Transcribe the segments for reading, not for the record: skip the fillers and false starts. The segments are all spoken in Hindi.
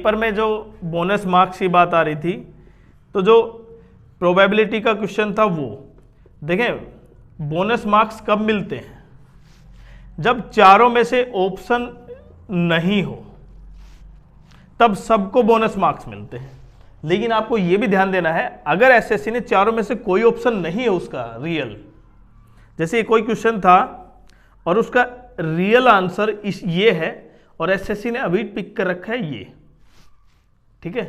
पेपर में जो बोनस मार्क्स की बात आ रही थी, तो जो प्रोबेबिलिटी का क्वेश्चन था वो देखें, बोनस मार्क्स कब मिलते हैं? जब चारों में से ऑप्शन नहीं हो तब सबको बोनस मार्क्स मिलते हैं। लेकिन आपको यह भी ध्यान देना है, अगर एसएससी ने चारों में से कोई ऑप्शन नहीं है उसका रियल, जैसे कोई क्वेश्चन था और उसका रियल आंसर ये है और एसएससी ने अभी पिक कर रखा है ये, ठीक है,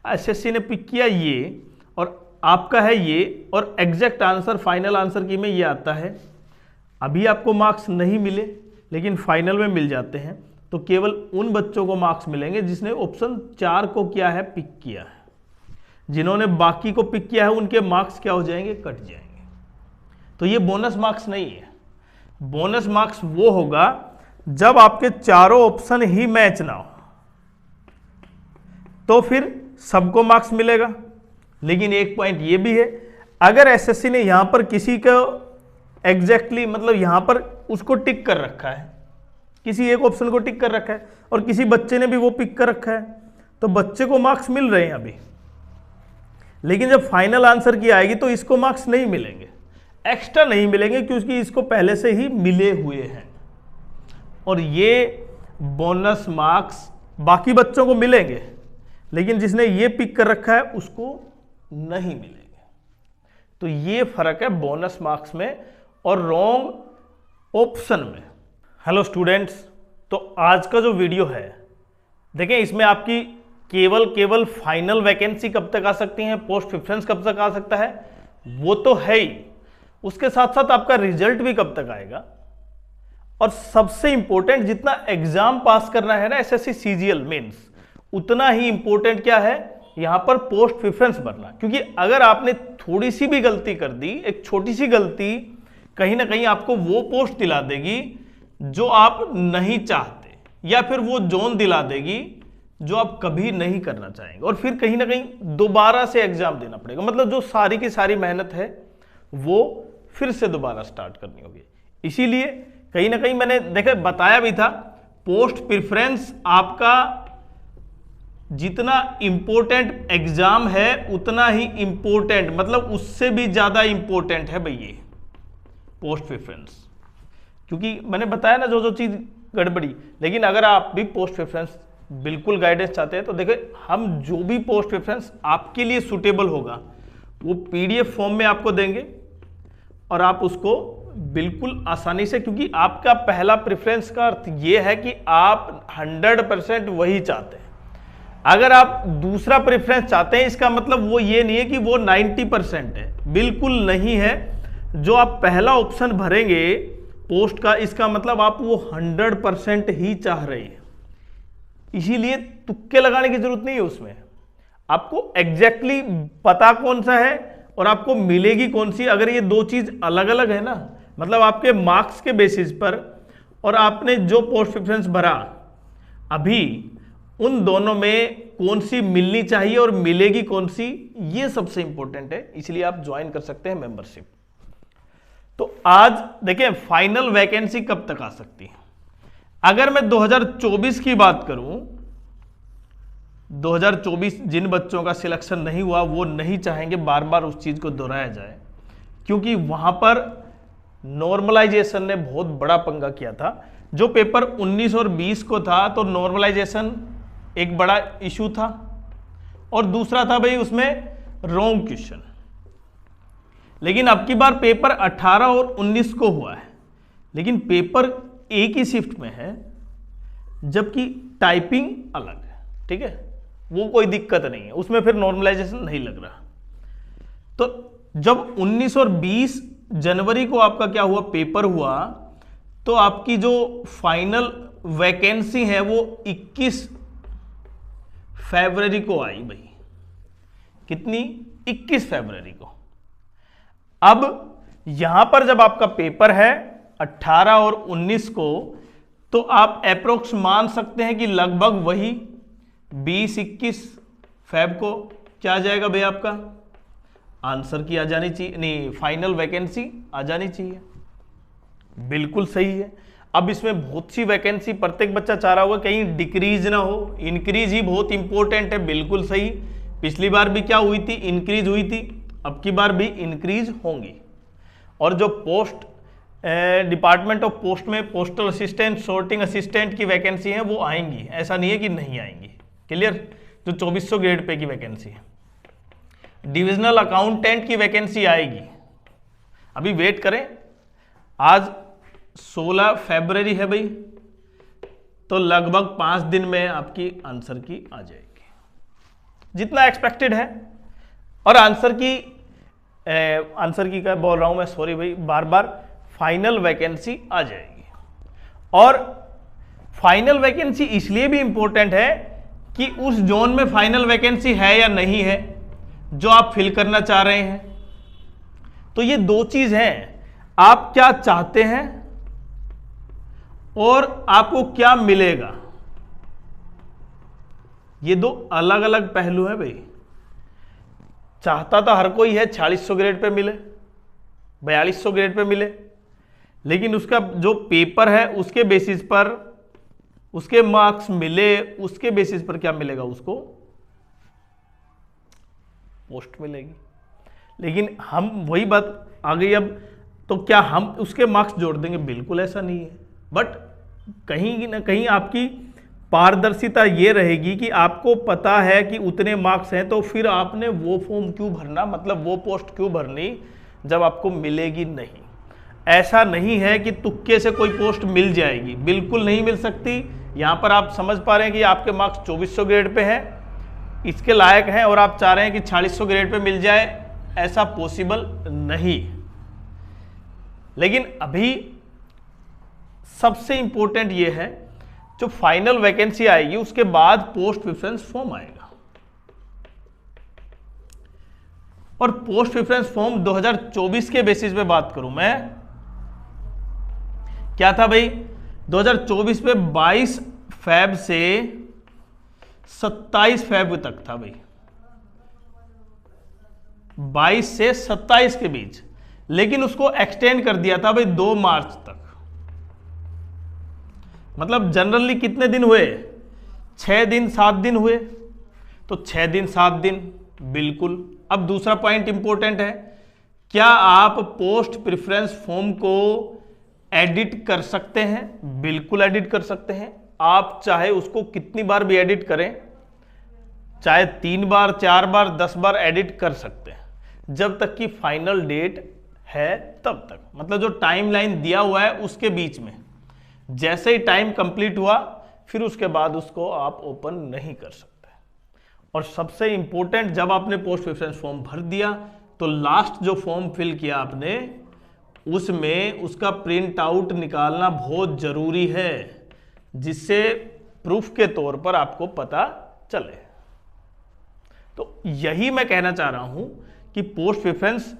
एसएससी ने पिक किया ये और आपका है ये, और एग्जैक्ट आंसर फाइनल आंसर की में ये आता है, अभी आपको मार्क्स नहीं मिले लेकिन फाइनल में मिल जाते हैं, तो केवल उन बच्चों को मार्क्स मिलेंगे जिसने ऑप्शन 4 को क्या है, पिक किया है। जिन्होंने बाकी को पिक किया है उनके मार्क्स क्या हो जाएंगे, कट जाएंगे। तो ये बोनस मार्क्स नहीं है। बोनस मार्क्स वो होगा जब आपके चारों ऑप्शन ही मैच ना हो, तो फिर सबको मार्क्स मिलेगा। लेकिन एक पॉइंट ये भी है, अगर एसएससी ने यहां पर किसी को एग्जैक्टली मतलब यहां पर उसको टिक कर रखा है, किसी एक ऑप्शन को टिक कर रखा है और किसी बच्चे ने भी वो पिक कर रखा है, तो बच्चे को मार्क्स मिल रहे हैं अभी, लेकिन जब फाइनल आंसर की आएगी तो इसको मार्क्स नहीं मिलेंगे, एक्स्ट्रा नहीं मिलेंगे, क्योंकि इसको पहले से ही मिले हुए हैं। और ये बोनस मार्क्स बाकी बच्चों को मिलेंगे, लेकिन जिसने ये पिक कर रखा है उसको नहीं मिलेंगे। तो ये फर्क है बोनस मार्क्स में और रॉन्ग ऑप्शन में। हेलो स्टूडेंट्स, तो आज का जो वीडियो है देखें, इसमें आपकी केवल फाइनल वैकेंसी कब तक आ सकती है, पोस्ट प्रेफरेंस कब तक आ सकता है, वो तो है ही, उसके साथ साथ आपका रिजल्ट भी कब तक आएगा, और सबसे इंपॉर्टेंट जितना एग्जाम पास करना है ना एसएससी सीजीएल मेंस, उतना ही इंपॉर्टेंट क्या है यहां पर पोस्ट प्रेफरेंस भरना। क्योंकि अगर आपने थोड़ी सी भी गलती कर दी, एक छोटी सी गलती कहीं ना कहीं आपको वो पोस्ट दिला देगी जो आप नहीं चाहते, या फिर वो जोन दिला देगी जो आप कभी नहीं करना चाहेंगे, और फिर कहीं ना कहीं दोबारा से एग्जाम देना पड़ेगा। मतलब जो सारी की सारी मेहनत है वो फिर से दोबारा स्टार्ट करनी होगी। इसीलिए कहीं ना कहीं मैंने देखा बताया भी था, पोस्ट प्रेफरेंस आपका जितना इंपॉर्टेंट एग्जाम है उतना ही इंपॉर्टेंट, मतलब उससे भी ज्यादा इंपॉर्टेंट है भाई ये पोस्ट प्रेफरेंस। क्योंकि मैंने बताया ना जो जो चीज गड़बड़ी, लेकिन अगर आप भी पोस्ट प्रेफरेंस बिल्कुल गाइडेंस चाहते हैं तो देखिए, हम जो भी पोस्ट प्रेफरेंस आपके लिए सुटेबल होगा वो पीडीएफ फॉर्म में आपको देंगे, और आप उसको बिल्कुल आसानी से, क्योंकि आपका पहला प्रेफरेंस का अर्थ ये है कि आप 100% वही चाहते हैं। अगर आप दूसरा प्रेफरेंस चाहते हैं, इसका मतलब वो ये नहीं है कि वो 90% है, बिल्कुल नहीं है। जो आप पहला ऑप्शन भरेंगे पोस्ट का, इसका मतलब आप वो 100% ही चाह रहे हैं। इसीलिए तुक्के लगाने की जरूरत नहीं है उसमें, आपको एग्जैक्टली पता कौन सा है और आपको मिलेगी कौन सी। अगर ये दो चीज अलग अलग है ना, मतलब आपके मार्क्स के बेसिस पर और आपने जो पोस्ट प्रेफरेंस भरा, अभी उन दोनों में कौन सी मिलनी चाहिए और मिलेगी कौन सी, ये सबसे इंपॉर्टेंट है। इसलिए आप ज्वाइन कर सकते हैं मेंबरशिप। तो आज देखें, फाइनल वैकेंसी कब तक आ सकती है। अगर मैं 2024 की बात करूं, 2024 जिन बच्चों का सिलेक्शन नहीं हुआ वो नहीं चाहेंगे बार बार उस चीज को दोहराया जाए, क्योंकि वहां पर नॉर्मलाइजेशन ने बहुत बड़ा पंगा किया था। जो पेपर 19 और 20 को था तो नॉर्मलाइजेशन एक बड़ा इशू था, और दूसरा था भाई उसमें रॉन्ग क्वेश्चन। लेकिन अब की बार पेपर 18 और 19 को हुआ है, लेकिन पेपर एक ही शिफ्ट में है, जबकि टाइपिंग अलग है, ठीक है, वो कोई दिक्कत नहीं है, उसमें फिर नॉर्मलाइजेशन नहीं लग रहा। तो जब 19 और 20 जनवरी को आपका क्या हुआ, पेपर हुआ, तो आपकी जो फाइनल वैकेंसी है वो 21 फरवरी को आई भाई। कितनी? 21 फरवरी को। अब यहां पर जब आपका पेपर है 18 और 19 को, तो आप अप्रोक्स मान सकते हैं कि लगभग वही 20-21 फेब को क्या आ जाएगा भाई, आपका आंसर की आ जानी चाहिए, नहीं फाइनल वैकेंसी आ जानी चाहिए। बिल्कुल सही है। अब इसमें बहुत सी वैकेंसी, प्रत्येक बच्चा चाह रहा होगा कहीं डिक्रीज ना हो, इंक्रीज ही बहुत इंपॉर्टेंट है, बिल्कुल सही। पिछली बार भी क्या हुई थी, इंक्रीज हुई थी, अब की बार भी इंक्रीज होंगी। और जो पोस्ट डिपार्टमेंट ऑफ पोस्ट में पोस्टल असिस्टेंट, सॉर्टिंग असिस्टेंट की वैकेंसी है वो आएंगी, ऐसा नहीं है कि नहीं आएंगी। क्लियर? जो 2400 ग्रेड पे की वैकेंसी है। डिविजनल अकाउंटेंट की वैकेंसी आएगी, अभी वेट करें। आज 16 फरवरी है भाई, तो लगभग 5 दिन में आपकी आंसर की आ जाएगी, जितना एक्सपेक्टेड है। और आंसर की क्या बोल रहा हूं मैं, सॉरी भाई, बार बार फाइनल वैकेंसी आ जाएगी। और फाइनल वैकेंसी इसलिए भी इंपॉर्टेंट है कि उस जोन में फाइनल वैकेंसी है या नहीं है जो आप फिल करना चाह रहे हैं। तो ये दो चीज हैं, आप क्या चाहते हैं और आपको क्या मिलेगा, ये दो अलग अलग पहलू हैं भाई। चाहता तो हर कोई है 4600 ग्रेड पे मिले, 4200 ग्रेड पे मिले, लेकिन उसका जो पेपर है उसके बेसिस पर उसके मार्क्स मिले, उसके बेसिस पर क्या मिलेगा, उसको पोस्ट मिलेगी। लेकिन हम वही बात आ गई अब, तो क्या हम उसके मार्क्स जोड़ देंगे? बिल्कुल ऐसा नहीं है। बट कहीं ना कहीं आपकी पारदर्शिता ये रहेगी कि आपको पता है कि उतने मार्क्स हैं, तो फिर आपने वो फॉर्म क्यों भरना, मतलब वो पोस्ट क्यों भरनी जब आपको मिलेगी नहीं। ऐसा नहीं है कि तुक्के से कोई पोस्ट मिल जाएगी, बिल्कुल नहीं मिल सकती। यहां पर आप समझ पा रहे हैं कि आपके मार्क्स 2400 ग्रेड पे हैं, इसके लायक हैं, और आप चाह रहे हैं कि 4600 ग्रेड पे मिल जाए, ऐसा पॉसिबल नहीं। लेकिन अभी सबसे इंपॉर्टेंट ये है, जो फाइनल वैकेंसी आएगी उसके बाद पोस्ट प्रेफरेंस फॉर्म आएगा। और पोस्ट प्रेफरेंस फॉर्म 2024 के बेसिस पे बात करूं मैं, क्या था भाई, 2024 पे 22 फैब से 27 फैब तक था भाई, 22 से 27 के बीच, लेकिन उसको एक्सटेंड कर दिया था भाई 2 मार्च तक। मतलब जनरली कितने दिन हुए, 6 दिन 7 दिन हुए, तो 6 दिन 7 दिन बिल्कुल। अब दूसरा पॉइंट इंपॉर्टेंट है, क्या आप पोस्ट प्रेफरेंस फॉर्म को एडिट कर सकते हैं? बिल्कुल एडिट कर सकते हैं। आप चाहे उसको कितनी बार भी एडिट करें, चाहे 3 बार 4 बार 10 बार एडिट कर सकते हैं, जब तक कि फाइनल डेट है तब तक। मतलब जो टाइमलाइन दिया हुआ है उसके बीच में, जैसे ही टाइम कंप्लीट हुआ फिर उसके बाद उसको आप ओपन नहीं कर सकते। और सबसे इंपॉर्टेंट, जब आपने पोस्ट प्रेफरेंस फॉर्म भर दिया तो लास्ट जो फॉर्म फिल किया आपने, उसमें उसका प्रिंट आउट निकालना बहुत जरूरी है, जिससे प्रूफ के तौर पर आपको पता चले। तो यही मैं कहना चाह रहा हूं कि पोस्ट प्रेफरेंस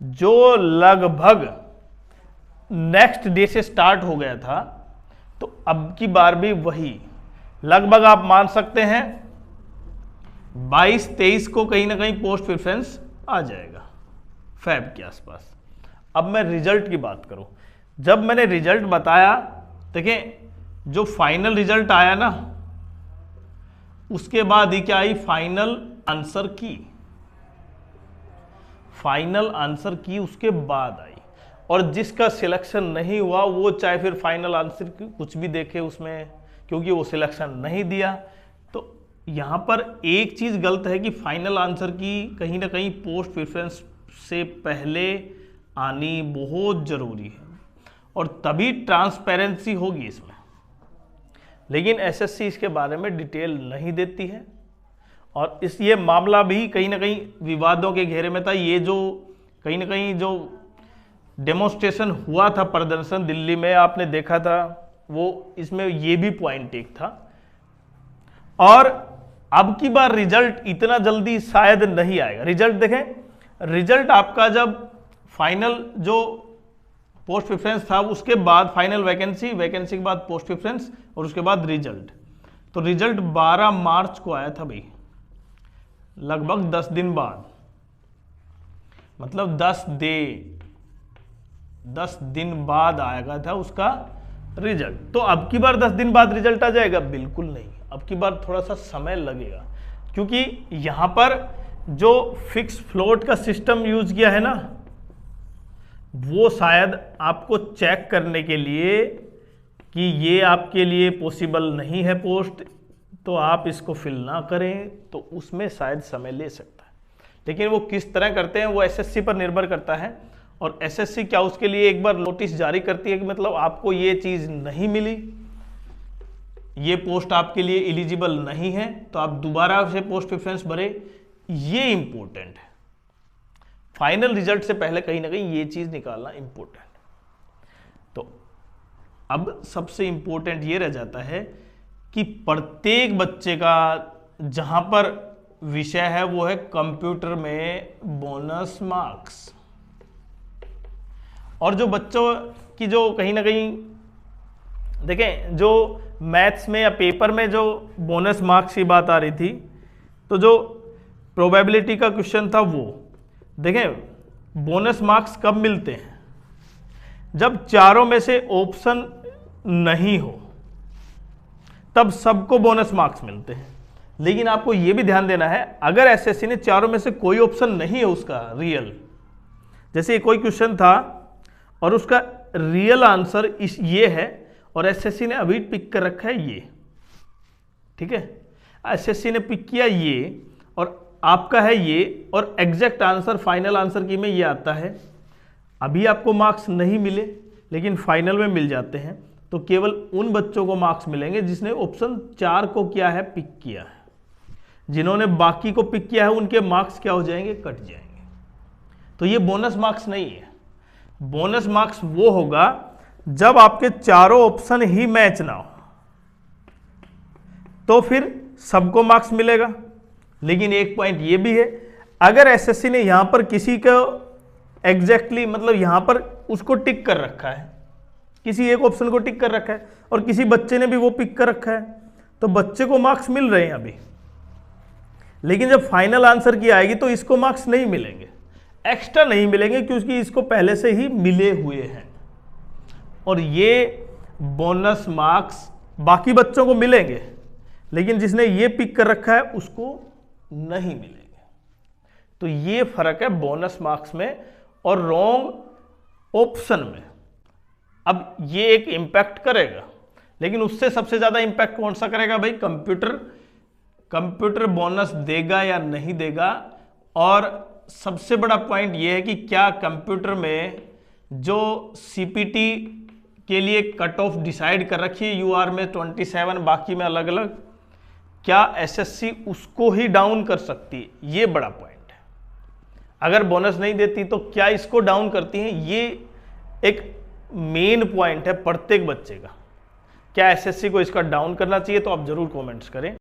जो लगभग नेक्स्ट डे से स्टार्ट हो गया था, तो अब की बार भी वही लगभग आप मान सकते हैं 22-23 को कहीं ना कहीं पोस्ट प्रेफरेंस आ जाएगा, फैब के आसपास। अब मैं रिजल्ट की बात करूं, जब मैंने रिजल्ट बताया, देखें जो फाइनल रिजल्ट आया ना, उसके बाद ही क्या आई, फाइनल आंसर की। फाइनल आंसर की उसके बाद आई, और जिसका सिलेक्शन नहीं हुआ वो चाहे फिर फाइनल आंसर की कुछ भी देखे उसमें, क्योंकि वो सिलेक्शन नहीं दिया। तो यहां पर एक चीज गलत है कि फाइनल आंसर की कहीं ना कहीं पोस्ट प्रेफरेंस से पहले आनी बहुत जरूरी है, और तभी ट्रांसपेरेंसी होगी इसमें। लेकिन एसएससी इसके बारे में डिटेल नहीं देती है, और ये मामला भी कहीं ना कहीं विवादों के घेरे में था। ये जो कहीं ना कहीं जो डेमोन्स्ट्रेशन हुआ था, प्रदर्शन दिल्ली में आपने देखा था, वो इसमें ये भी पॉइंट एक था। और अब की बार रिजल्ट इतना जल्दी शायद नहीं आएगा। रिजल्ट देखें, रिजल्ट आपका जब फाइनल जो पोस्ट प्रेफरेंस था उसके बाद फाइनल वैकेंसी, वैकेंसी के बाद पोस्ट प्रेफरेंस, और उसके बाद रिजल्ट। तो रिजल्ट 12 मार्च को आया था भाई, लगभग 10 दिन बाद, मतलब 10 दिन बाद आएगा था उसका रिजल्ट। तो अब की बार 10 दिन बाद रिजल्ट आ जाएगा? बिल्कुल नहीं, अब की बार थोड़ा सा समय लगेगा, क्योंकि यहां पर जो फिक्स फ्लोट का सिस्टम यूज किया है ना, वो शायद आपको चेक करने के लिए कि ये आपके लिए पॉसिबल नहीं है पोस्ट, तो आप इसको फिल ना करें, तो उसमें शायद समय ले सकता है। लेकिन वो किस तरह करते हैं वो एसएससी पर निर्भर करता है, और एसएससी क्या उसके लिए एक बार नोटिस जारी करती है कि मतलब आपको ये चीज़ नहीं मिली, ये पोस्ट आपके लिए एलिजिबल नहीं है, तो आप दोबारा से पोस्ट प्रेफरेंस भरे। ये इंपॉर्टेंट है, फाइनल रिजल्ट से पहले कहीं ना कहीं ये चीज़ निकालना इंपॉर्टेंट। तो अब सबसे इंपॉर्टेंट ये रह जाता है कि प्रत्येक बच्चे का जहां पर विषय है वो है कंप्यूटर में बोनस मार्क्स, और जो बच्चों की जो कहीं ना कहीं देखें, जो मैथ्स में या पेपर में जो बोनस मार्क्स की बात आ रही थी, तो जो प्रोबेबिलिटी का क्वेश्चन था वो देखें, बोनस मार्क्स कब मिलते हैं? जब चारों में से ऑप्शन नहीं हो, तब सबको बोनस मार्क्स मिलते हैं। लेकिन आपको यह भी ध्यान देना है, अगर एसएससी ने चारों में से कोई ऑप्शन नहीं है उसका रियल, जैसे कोई क्वेश्चन था और उसका रियल आंसर इस ये है और एसएससी ने अभी पिक कर रखा है ये, ठीक है, एसएससी ने पिक किया ये और आपका है ये, और एग्जैक्ट आंसर फाइनल आंसर की में ये आता है, अभी आपको मार्क्स नहीं मिले लेकिन फाइनल में मिल जाते हैं, तो केवल उन बच्चों को मार्क्स मिलेंगे जिसने ऑप्शन 4 को क्या है, पिक किया है। जिन्होंने बाकी को पिक किया है उनके मार्क्स क्या हो जाएंगे, कट जाएंगे। तो ये बोनस मार्क्स नहीं है। बोनस मार्क्स वो होगा जब आपके चारों ऑप्शन ही मैच ना हो, तो फिर सबको मार्क्स मिलेगा। लेकिन एक पॉइंट ये भी है, अगर एसएससी ने यहां पर किसी को एग्जैक्टली मतलब यहां पर उसको टिक कर रखा है, किसी एक ऑप्शन को टिक कर रखा है और किसी बच्चे ने भी वो पिक कर रखा है, तो बच्चे को मार्क्स मिल रहे हैं अभी, लेकिन जब फाइनल आंसर की आएगी तो इसको मार्क्स नहीं मिलेंगे, एक्स्ट्रा नहीं मिलेंगे, क्योंकि इसको पहले से ही मिले हुए हैं। और ये बोनस मार्क्स बाकी बच्चों को मिलेंगे, लेकिन जिसने ये पिक कर रखा है उसको नहीं मिलेंगे। तो ये फर्क है बोनस मार्क्स में और रॉन्ग ऑप्शन में। अब ये एक इंपैक्ट करेगा, लेकिन उससे सबसे ज्यादा इंपैक्ट कौन सा करेगा भाई, कंप्यूटर बोनस देगा या नहीं देगा। और सबसे बड़ा पॉइंट ये है कि क्या कंप्यूटर में जो सीपीटी के लिए कट ऑफ डिसाइड कर रखी है यूआर में 27, बाकी में अलग अलग, क्या एसएससी उसको ही डाउन कर सकती है, ये बड़ा पॉइंट है। अगर बोनस नहीं देती तो क्या इसको डाउन करती है, ये एक मेन पॉइंट है प्रत्येक बच्चे का। क्या एसएससी को इसका डाउन करना चाहिए, तो आप जरूर कमेंट्स करें।